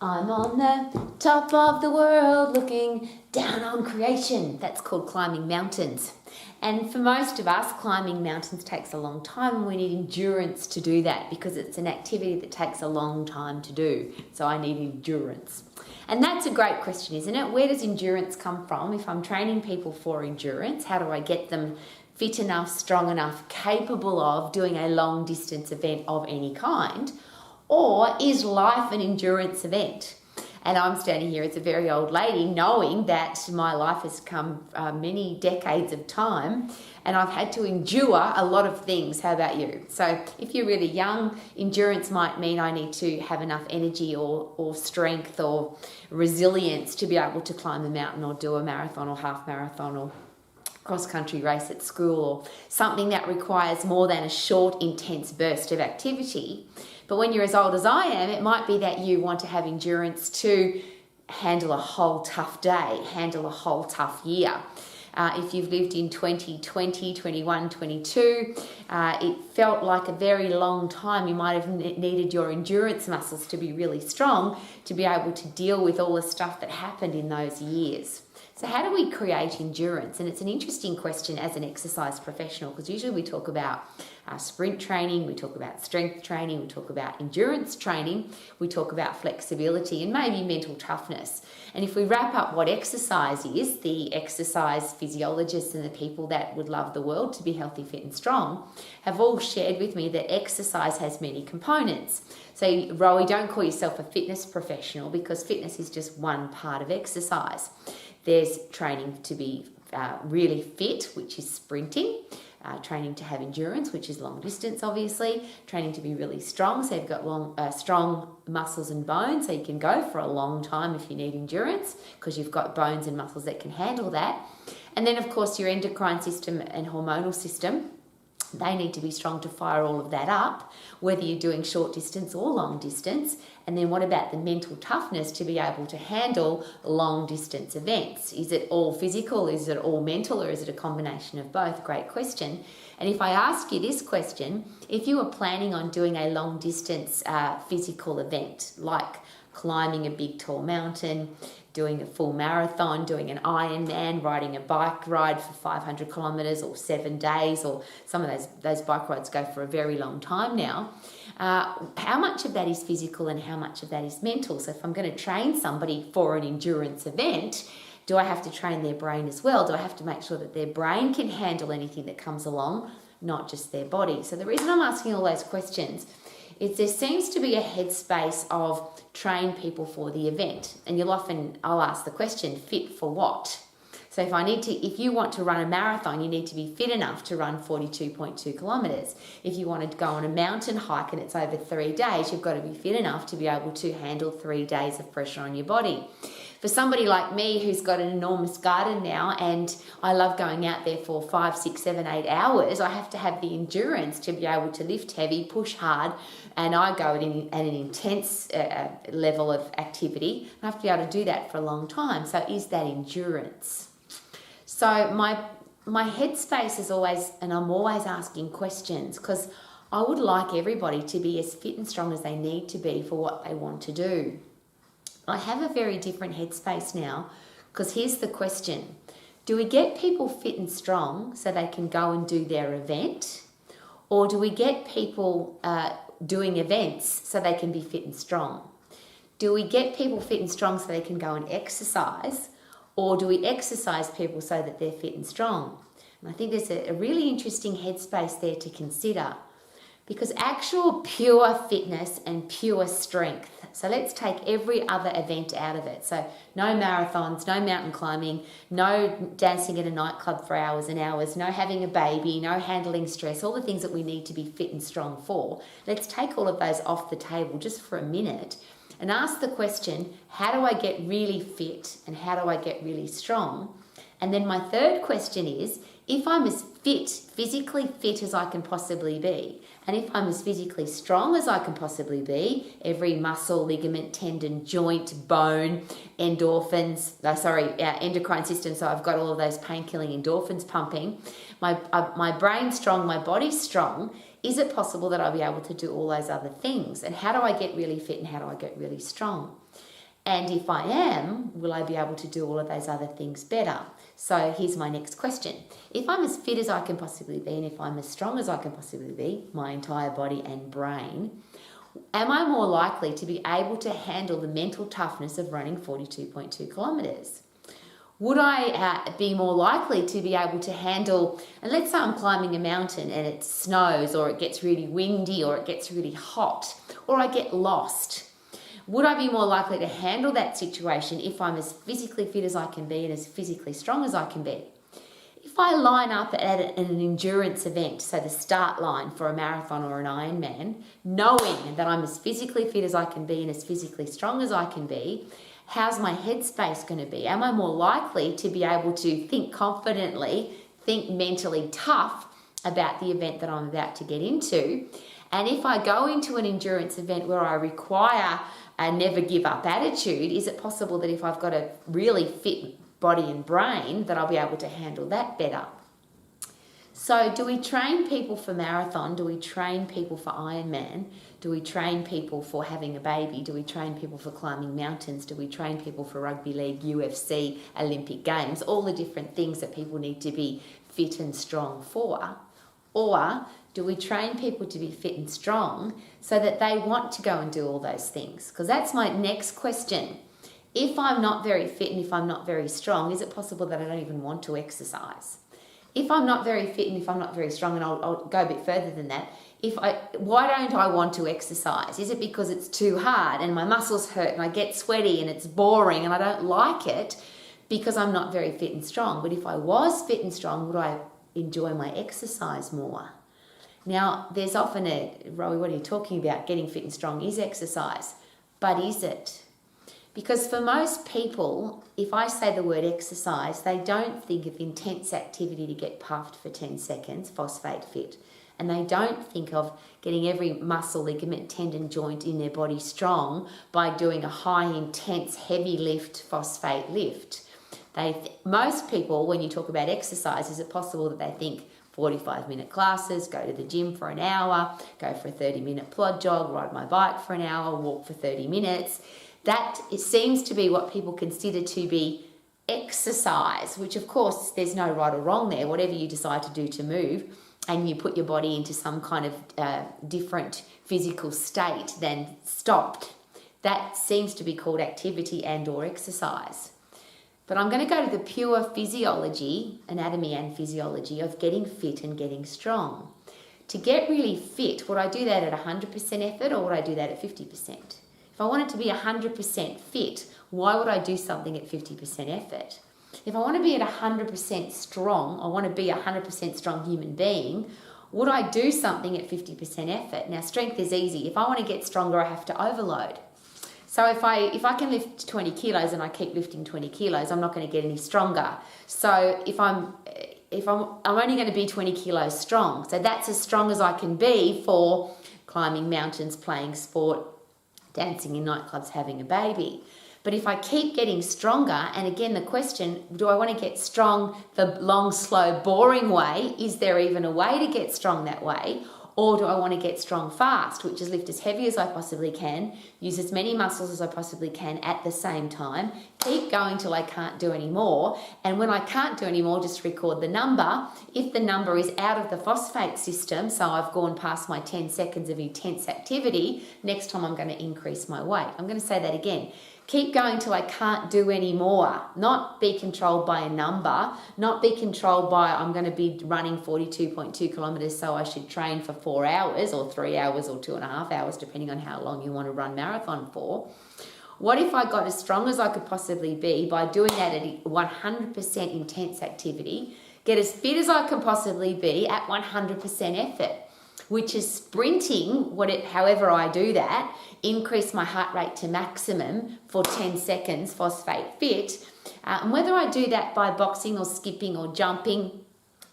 I'm on the top of the world looking down on creation. That's called climbing mountains. And for most of us, climbing mountains takes a long time, and we need endurance to do that because it's an activity that takes a long time to do. So I need endurance. And that's a great question, isn't it? Where does endurance come from? If I'm training people for endurance, how do I get them fit enough, strong enough, capable of doing a long distance event of any kind? Or is life an endurance event? And I'm standing here as a very old lady knowing that my life has come many decades of time and I've had to endure a lot of things. How about you? So if you're really young, endurance might mean I need to have enough energy or strength or resilience to be able to climb a mountain or do a marathon or half marathon or cross-country race at school, or something that requires more than a short, intense burst of activity. But when you're as old as I am, it might be that you want to have endurance to handle a whole tough day, handle a whole tough year. If you've lived in 2020, 21, 22, it felt like a very long time. You might have needed your endurance muscles to be really strong to be able to deal with all the stuff that happened in those years. So how do we create endurance? And it's an interesting question as an exercise professional, because usually we talk about sprint training, we talk about strength training, we talk about endurance training, we talk about flexibility and maybe mental toughness. And if we wrap up what exercise is, the exercise physiologists and the people that would love the world to be healthy, fit and strong have all shared with me that exercise has many components. So Rowie, don't call yourself a fitness professional because fitness is just one part of exercise. There's training to be really fit, which is sprinting, training to have endurance, which is long distance, obviously, training to be really strong, so you've got strong muscles and bones, so you can go for a long time if you need endurance, because you've got bones and muscles that can handle that. And then, of course, your endocrine system and hormonal system, they need to be strong to fire all of that up, whether you're doing short distance or long distance. And then what about the mental toughness to be able to handle long distance events? Is it all physical? Is it all mental? Or is it a combination of both? Great question. And if I ask you this question, if you were planning on doing a long distance physical event, like climbing a big tall mountain, doing a full marathon, doing an Ironman, riding a bike ride for 500 kilometres or 7 days, or some of those bike rides go for a very long time now. How much of that is physical and how much of that is mental? So if I'm going to train somebody for an endurance event, do I have to train their brain as well? Do I have to make sure that their brain can handle anything that comes along, not just their body? So the reason I'm asking all those questions is there seems to be a headspace of train people for the event. And I'll ask the question, fit for what? So if you want to run a marathon, you need to be fit enough to run 42.2 kilometres. If you want to go on a mountain hike and it's over 3 days, you've got to be fit enough to be able to handle 3 days of pressure on your body. For somebody like me who's got an enormous garden now and I love going out there for 5, 6, 7, 8 hours, I have to have the endurance to be able to lift heavy, push hard, and I go at an intense level of activity. I have to be able to do that for a long time. So is that endurance? So my headspace is always, and I'm always asking questions because I would like everybody to be as fit and strong as they need to be for what they want to do. I have a very different headspace now because here's the question. Do we get people fit and strong so they can go and do their event? Or do we get people doing events so they can be fit and strong? Do we get people fit and strong so they can go and exercise? Or do we exercise people so that they're fit and strong? And I think there's a really interesting headspace there to consider. Because actual pure fitness and pure strength, so let's take every other event out of it. So no marathons, no mountain climbing, no dancing at a nightclub for hours and hours, no having a baby, no handling stress, all the things that we need to be fit and strong for. Let's take all of those off the table just for a minute and ask the question, how do I get really fit and how do I get really strong? And then my third question is, if I'm as physically fit as I can possibly be, and if I'm as physically strong as I can possibly be, every muscle, ligament, tendon, joint, bone, endocrine system, so I've got all of those pain-killing endorphins pumping, my brain's strong, my body's strong, is it possible that I'll be able to do all those other things? And how do I get really fit and how do I get really strong? And if I am, will I be able to do all of those other things better? So here's my next question. If I'm as fit as I can possibly be and if I'm as strong as I can possibly be, my entire body and brain, am I more likely to be able to handle the mental toughness of running 42.2 kilometres? Would I be more likely to be able to handle, and let's say I'm climbing a mountain and it snows or it gets really windy or it gets really hot or I get lost. Would I be more likely to handle that situation if I'm as physically fit as I can be and as physically strong as I can be? If I line up at an endurance event, so the start line for a marathon or an Ironman, knowing that I'm as physically fit as I can be and as physically strong as I can be, how's my headspace going to be? Am I more likely to be able to think confidently, think mentally tough about the event that I'm about to get into? And if I go into an endurance event where I require a never give up attitude, is it possible that if I've got a really fit body and brain that I'll be able to handle that better? So do we train people for marathon? Do we train people for Ironman? Do we train people for having a baby? Do we train people for climbing mountains? Do we train people for rugby league, UFC, Olympic Games, all the different things that people need to be fit and strong for? Or do we train people to be fit and strong so that they want to go and do all those things? Because that's my next question. If I'm not very fit and if I'm not very strong, is it possible that I don't even want to exercise? If I'm not very fit and if I'm not very strong, and I'll go a bit further than that, why don't I want to exercise? Is it because it's too hard and my muscles hurt and I get sweaty and it's boring and I don't like it because I'm not very fit and strong? But if I was fit and strong, would I enjoy my exercise more? Now, there's often Rowie, what are you talking about? Getting fit and strong is exercise. But is it? Because for most people, if I say the word exercise, they don't think of intense activity to get puffed for 10 seconds, phosphate fit. And they don't think of getting every muscle, ligament, tendon, joint in their body strong by doing a high, intense, heavy lift, phosphate lift. Most people, when you talk about exercise, is it possible that they think 45-minute classes, go to the gym for an hour, go for a 30-minute plod jog, ride my bike for an hour, walk for 30 minutes. That seems to be what people consider to be exercise, which of course there's no right or wrong there. Whatever you decide to do to move and you put your body into some kind of different physical state, then stopped. That seems to be called activity and or exercise. But I'm going to go to the pure physiology, anatomy and physiology of getting fit and getting strong. To get really fit, would I do that at 100% effort or would I do that at 50%? If I wanted to be 100% fit, why would I do something at 50% effort? If I want to be at 100% strong, I want to be a 100% strong human being, would I do something at 50% effort? Now, strength is easy. If I want to get stronger, I have to overload. So if I can lift 20 kilos and I keep lifting 20 kilos, I'm not going to get any stronger. So if I'm only going to be 20 kilos strong, so that's as strong as I can be for climbing mountains, playing sport, dancing in nightclubs, having a baby. But if I keep getting stronger, and again the question, do I want to get strong the long, slow, boring way? Is there even a way to get strong that way? Or do I want to get strong fast, which is lift as heavy as I possibly can, use as many muscles as I possibly can at the same time, keep going till I can't do any more, and when I can't do any more, just record the number. If the number is out of the phosphate system, so I've gone past my 10 seconds of intense activity, next time I'm going to increase my weight. I'm going to say that again. Keep going till I can't do any more. Not be controlled by a number, not be controlled by I'm going to be running 42.2 kilometres, so I should train for 4 hours or 3 hours or 2.5 hours, depending on how long you want to run marathon for. What if I got as strong as I could possibly be by doing that at 100% intense activity, get as fit as I can possibly be at 100% effort, which is sprinting, however I do that, increase my heart rate to maximum for 10 seconds, phosphate fit. And whether I do that by boxing or skipping or jumping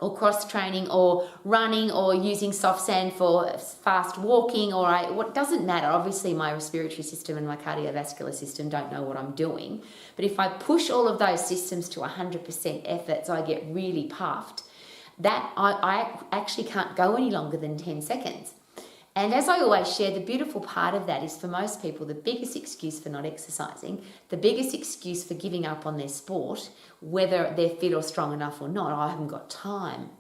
or cross-training or running or using soft sand for fast walking what doesn't matter. Obviously, my respiratory system and my cardiovascular system don't know what I'm doing. But if I push all of those systems to 100% effort, so I get really puffed, that I actually can't go any longer than 10 seconds. And as I always share, the beautiful part of that is for most people, the biggest excuse for not exercising, the biggest excuse for giving up on their sport, whether they're fit or strong enough or not, I haven't got time.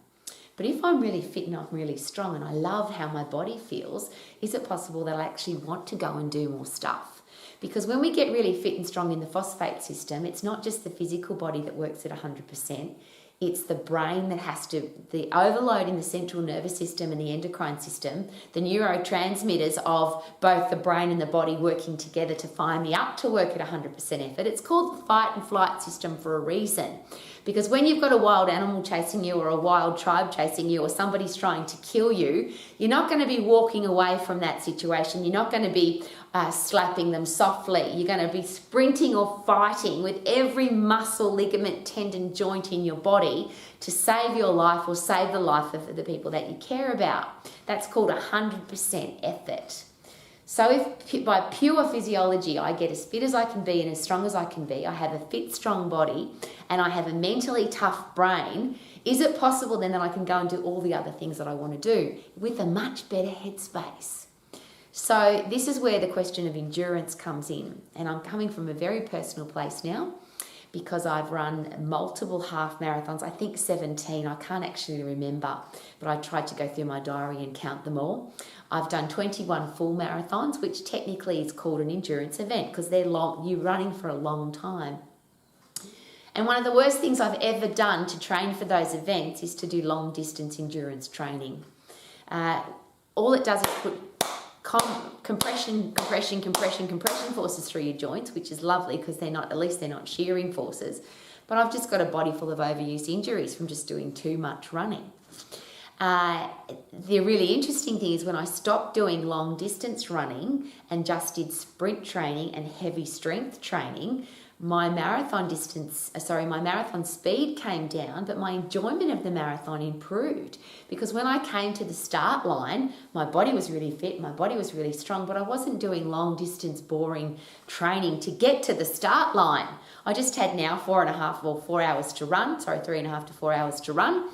But if I'm really fit and I'm really strong and I love how my body feels, is it possible that I actually want to go and do more stuff? Because when we get really fit and strong in the phosphate system, it's not just the physical body that works at 100%. It's the brain that has to, the overload in the central nervous system and the endocrine system, the neurotransmitters of both the brain and the body working together to fire me up to work at 100% effort. It's called the fight and flight system for a reason. Because when you've got a wild animal chasing you or a wild tribe chasing you or somebody's trying to kill you, you're not going to be walking away from that situation. You're not going to be slapping them softly. You're going to be sprinting or fighting with every muscle, ligament, tendon, joint in your body to save your life or save the life of the people that you care about. That's called 100% effort. So if by pure physiology I get as fit as I can be and as strong as I can be, I have a fit, strong body, and I have a mentally tough brain, is it possible then that I can go and do all the other things that I want to do with a much better headspace? So this is where the question of endurance comes in. And I'm coming from a very personal place now because I've run multiple half marathons, I think 17, I can't actually remember, but I tried to go through my diary and count them all. I've done 21 full marathons, which technically is called an endurance event because they're long, you're running for a long time. And one of the worst things I've ever done to train for those events is to do long distance endurance training. All it does is put compression forces through your joints, which is lovely because they're not, at least they're not shearing forces. But I've just got a body full of overuse injuries from just doing too much running. The really interesting thing is when I stopped doing long distance running and just did sprint training and heavy strength training, my marathon speed came down, but my enjoyment of the marathon improved because when I came to the start line, my body was really fit, my body was really strong, but I wasn't doing long distance boring training to get to the start line. I just had now 3.5 to 4 hours to run.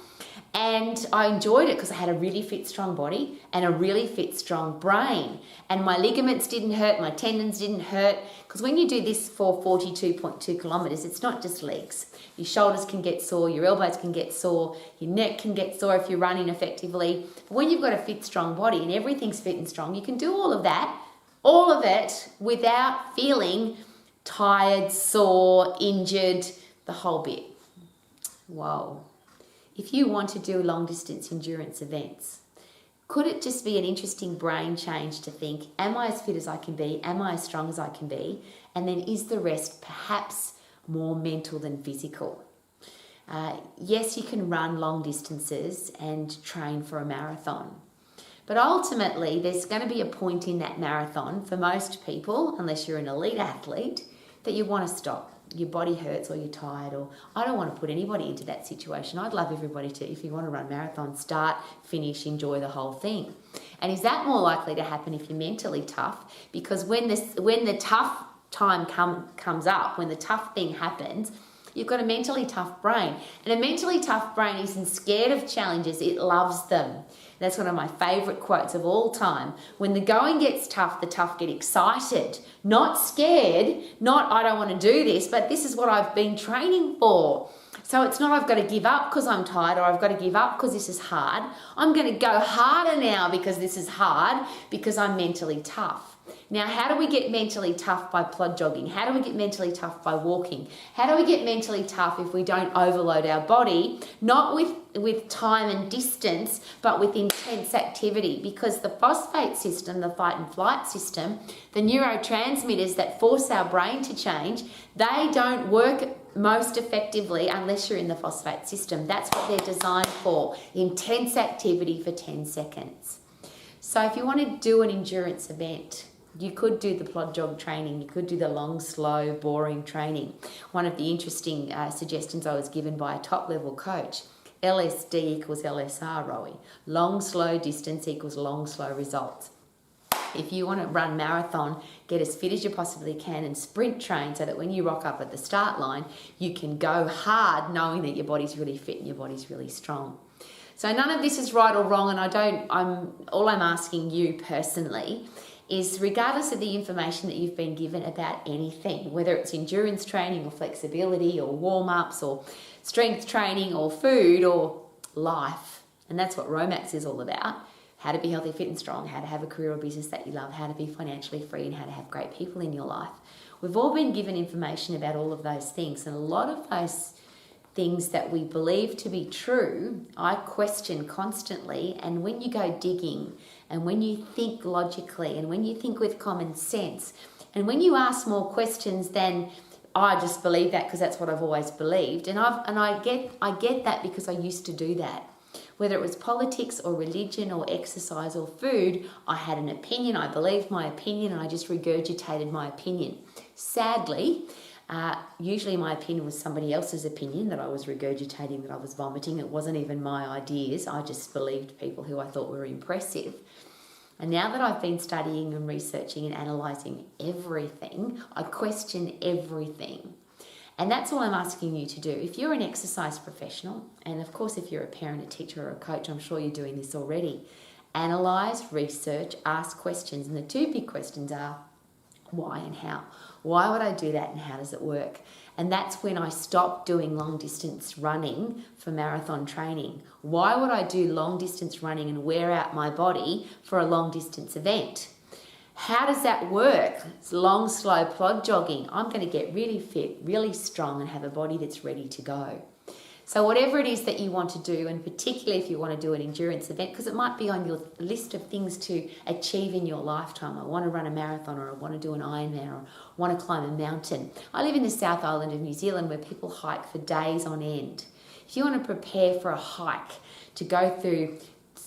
And I enjoyed it because I had a really fit, strong body and a really fit, strong brain. And my ligaments didn't hurt, my tendons didn't hurt. Because when you do this for 42.2 kilometres, it's not just legs. Your shoulders can get sore, your elbows can get sore, your neck can get sore if you're running effectively. But when you've got a fit, strong body and everything's fit and strong, you can do all of it without feeling tired, sore, injured, the whole bit. Whoa. If you want to do long distance endurance events, could it just be an interesting brain change to think, am I as fit as I can be? Am I as strong as I can be? And then is the rest perhaps more mental than physical? Yes, you can run long distances and train for a marathon. But ultimately, there's going to be a point in that marathon for most people, unless you're an elite athlete, that you want to stop. Your body hurts or you're tired, or I don't want to put anybody into that situation. I'd love everybody to, if you want to run marathons, start, finish, enjoy the whole thing. And is that more likely to happen if you're mentally tough? Because when the tough time comes up, when the tough thing happens, you've got a mentally tough brain. And a mentally tough brain isn't scared of challenges, it loves them. That's one of my favourite quotes of all time. When the going gets tough, the tough get excited. Not scared, not I don't want to do this, but this is what I've been training for. So it's not I've got to give up because I'm tired or I've got to give up because this is hard. I'm going to go harder now because this is hard because I'm mentally tough. Now, how do we get mentally tough by plod jogging? How do we get mentally tough by walking? How do we get mentally tough if we don't overload our body? Not with time and distance, but with intense activity. Because the phosphate system, the fight and flight system, the neurotransmitters that force our brain to change, they don't work most effectively unless you're in the phosphate system. That's what they're designed for, intense activity for 10 seconds. So if you want to do an endurance event, you could do the plod jog training, you could do the long, slow, boring training. One of the interesting suggestions I was given by a top level coach, LSD equals LSR, Rowie. Long, slow distance equals long, slow results. If you want to run marathon, get as fit as you possibly can and sprint train so that when you rock up at the start line, you can go hard knowing that your body's really fit and your body's really strong. So none of this is right or wrong, and all I'm asking you personally is, regardless of the information that you've been given about anything, whether it's endurance training or flexibility or warm-ups or strength training or food or life, and that's what Romax is all about: how to be healthy, fit and strong, how to have a career or business that you love, how to be financially free, and how to have great people in your life. We've all been given information about all of those things, and a lot of those things that we believe to be true, I question constantly. And when you go digging, and when you think logically, and when you think with common sense, and when you ask more questions than I just believe that because that's what I've always believed, and I get that because I used to do that. Whether it was politics or religion or exercise or food, I had an opinion, I believed my opinion, and I just regurgitated my opinion. Sadly, usually my opinion was somebody else's opinion that I was regurgitating, that I was vomiting. It wasn't even my ideas. I just believed people who I thought were impressive. And now that I've been studying and researching and analysing everything, I question everything. And that's all I'm asking you to do. If you're an exercise professional, and of course if you're a parent, a teacher or a coach, I'm sure you're doing this already, analyse, research, ask questions. And the two big questions are why and how. Why would I do that, and how does it work? And that's when I stopped doing long distance running for marathon training. Why would I do long distance running and wear out my body for a long distance event? How does that work? It's long, slow plod jogging. I'm going to get really fit, really strong, and have a body that's ready to go. So whatever it is that you want to do, and particularly if you want to do an endurance event, because it might be on your list of things to achieve in your lifetime. I want to run a marathon, or I want to do an Ironman, or want to climb a mountain. I live in the South Island of New Zealand where people hike for days on end. If you want to prepare for a hike, to go through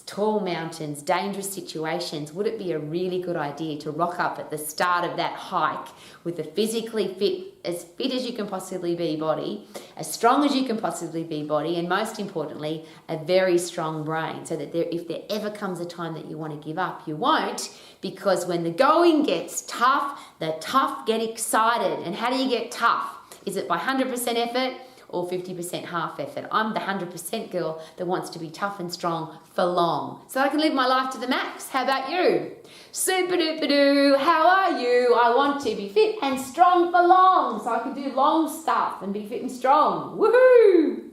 tall mountains, dangerous situations, would it be a really good idea to rock up at the start of that hike with a physically fit as you can possibly be body, as strong as you can possibly be body, and most importantly, a very strong brain, so that if there ever comes a time that you want to give up, you won't, because when the going gets tough, the tough get excited. And how do you get tough? Is it by 100% effort? Or 50% half effort? I'm the 100% girl that wants to be tough and strong for long, so I can live my life to the max. How about you? Super duper doo, how are you? I want to be fit and strong for long, so I can do long stuff and be fit and strong. Woohoo!